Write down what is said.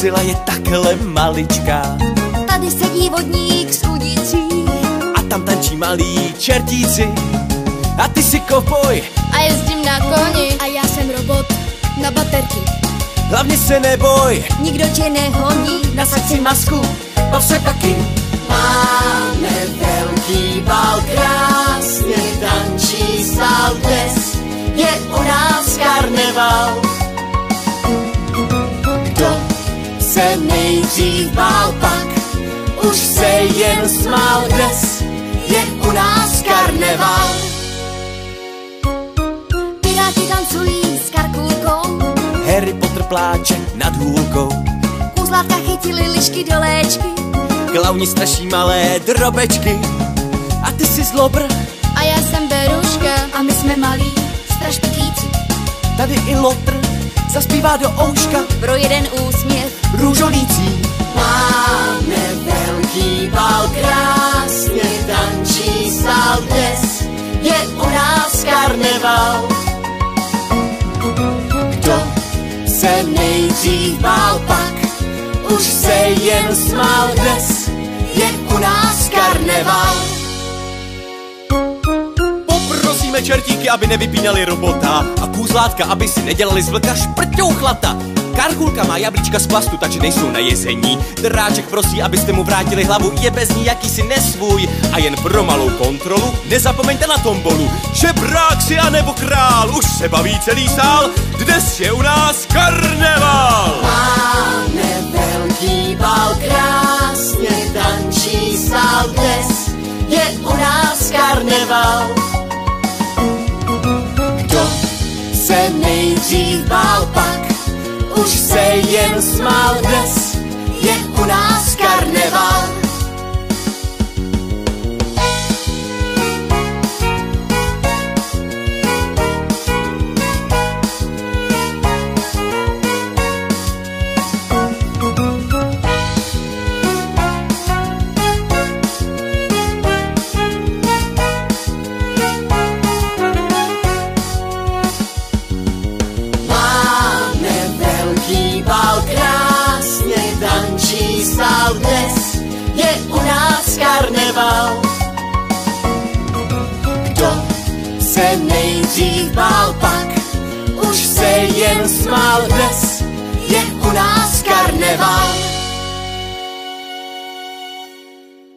Godzilla je takhle maličká. Tady sedí vodník s udicí a tam tančí malí čertíci. A ty si kovboj a jezdím na koni. A já jsem robot na baterky. Hlavně se neboj, nikdo tě nehoní. Nasaď si masku, bav se taky. Máme velký bal, krásně tančí sál dnes. Je u nás karneval. Kdo se nejdřív bál, pak už se jen smál dnes. Je u nás karneval. Piráti tancují s Karkulkou. Harry Potter pláče nad hůlkou. Kůzlátka chytili lišky do léčky. Klauni straší malé drobečky. A ty jsi zlobr a já jsem Beruška. A my jsme malí strašpitlíci. Tady i lotr zaspívá do ouška. Pro jeden úsměv růžolící. Máme velký bal, krásně tančí sál dnes. Je u nás karneval. Kdo se nejdřív bál, pak už se jen smál dnes. Je u nás karneval. Poprosíme čertíky, aby nevypínali robota a kůzlátka, aby si nedělali z vlka šprťouchlata. Karkulka má jablíčka z plastu, takže nejsou na jezení. Dráček prosí, abyste mu vrátili hlavu, je bez ní jakýsi nesvůj. A jen pro malou kontrolu nezapomeňte na tombolu. Žebrák si a nebo král, už se baví celý sál, dnes je u nás karneval. Máme velký bal, krásně tančí sál dnes. Je u nás karneval. Kdo se nejdřív bál, pak už se jen smál dnes. Je u nás karneval. Sál dnes je u nás karneval. Kdo se nejdřív bál, pak už se jen smál dnes. Je u nás karneval.